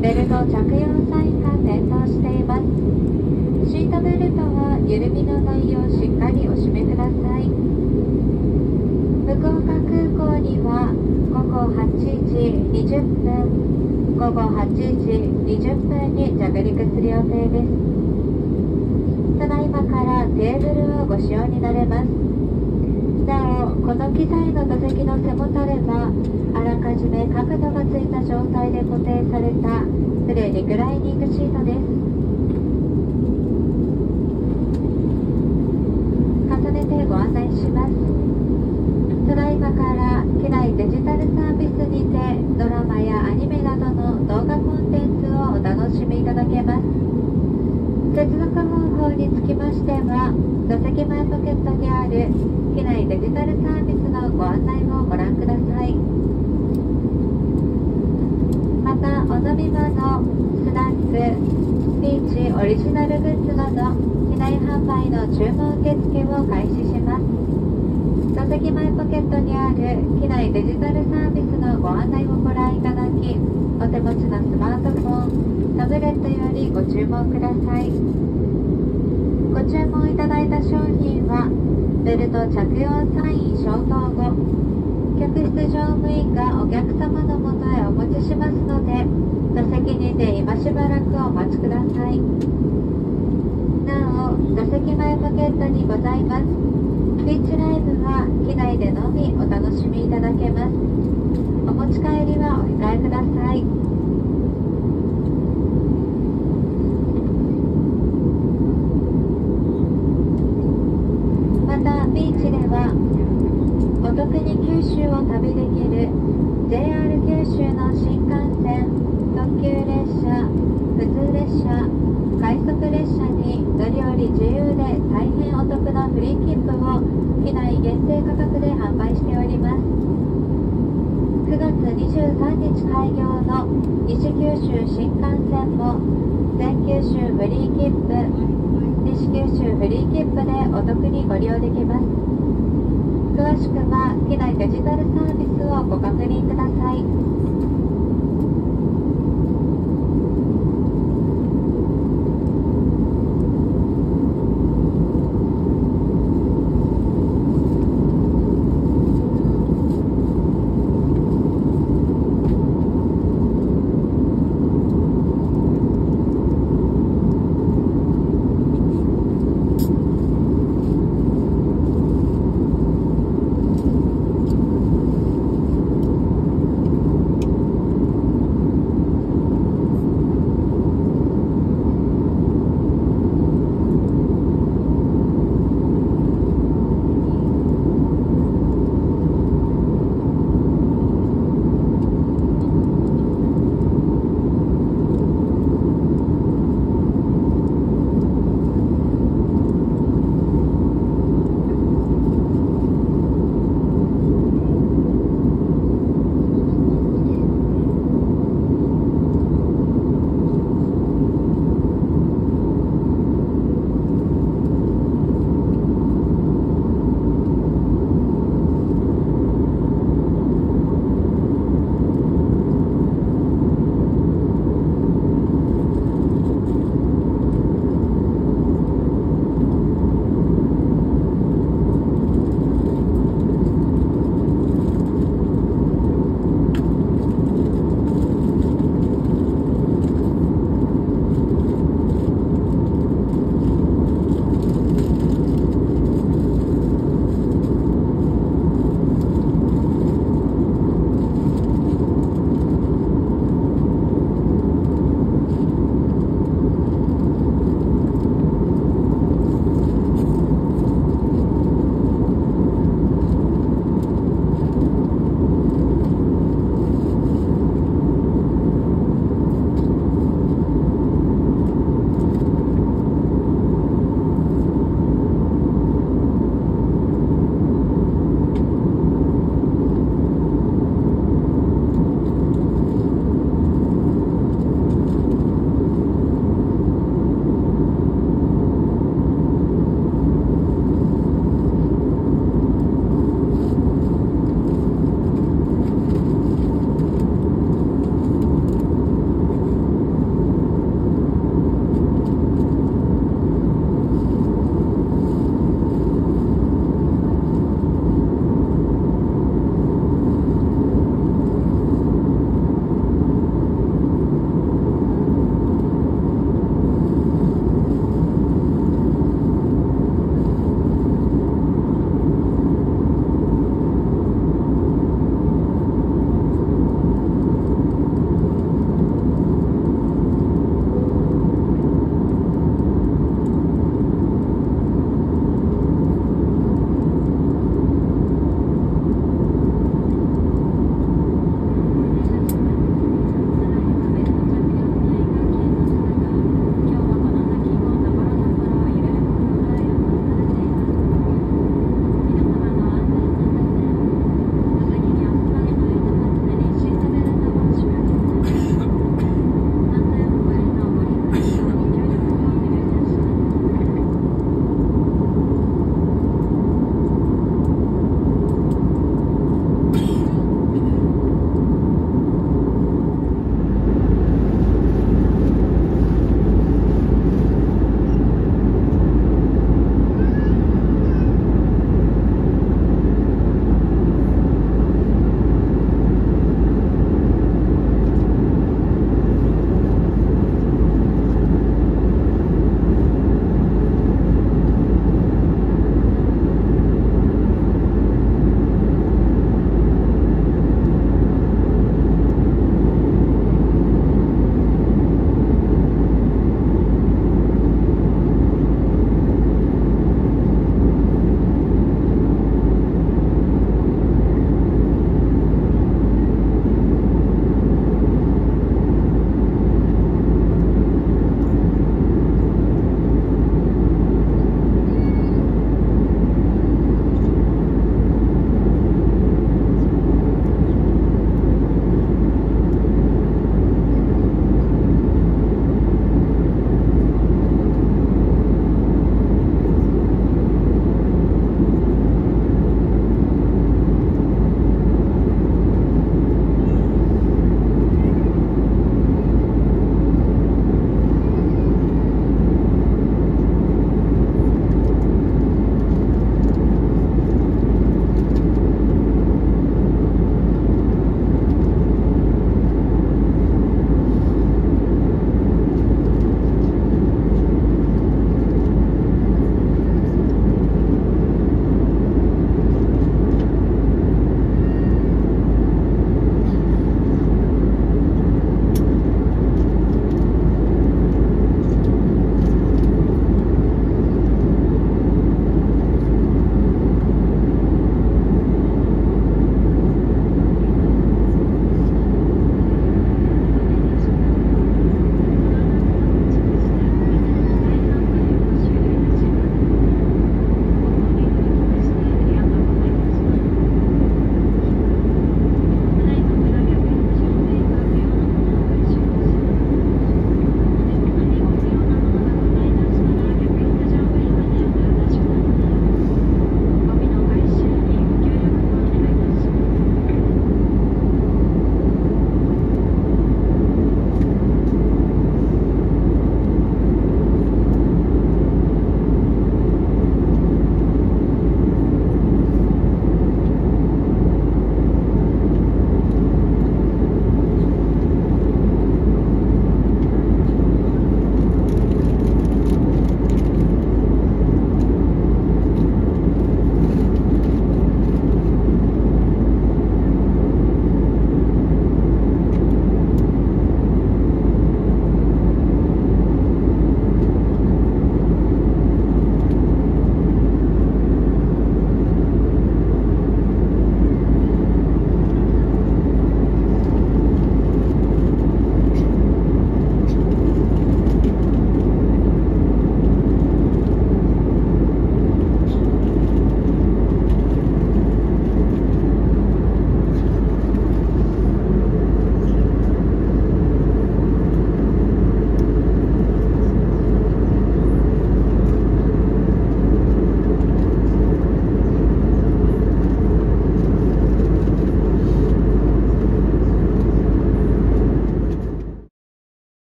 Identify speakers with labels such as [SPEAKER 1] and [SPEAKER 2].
[SPEAKER 1] ベルト着用サインが点灯しています。シートベルトは緩みのないようしっかりお締めください。福岡空港には午後8時20分、午後8時20分に着陸する予定です。ただいまからテーブルをご使用になれます。なお、この機材の座席の背もたれはあらかじめ角度がついた状態で固定されたフルリクライニングシートです。重ねてご案内します。ただいまから機内デジタルサービスにてドラマやアニメなどの動画コンテンツをお楽しみいただけます。接続方法につきましては、座席前ポケットにある機内デジタルサービスのご案内をご覧ください。また、お飲み物、スナック、ビーチオリジナルグッズなど機内販売の注文受付を開始します。座席前ポケットにある機内デジタルサービスのご案内をご覧いただき、お手持ちのスマートフォン、タブレットよりご注文ください。ご注文いただいた商品はベルト着用サイン消灯後、客室乗務員がお客様のもとへお持ちしますので、座席にて今しばらくお待ちください。なお、座席前ポケットにございますビーチライブは機内でのみお楽しみいただけます。お持ち帰りはお控えください。また、ビーチではお得に九州を旅できる JR 九州の新幹線、特急列車、普通列車、快速列車に乗り降り自由で大変お得なフリー切符を機内限定価格で販売しております。9月23日開業の西九州新幹線も全九州フリー切符、西九州フリー切符でお得にご利用できます。詳しくは機内デジタルサービスをご確認ください。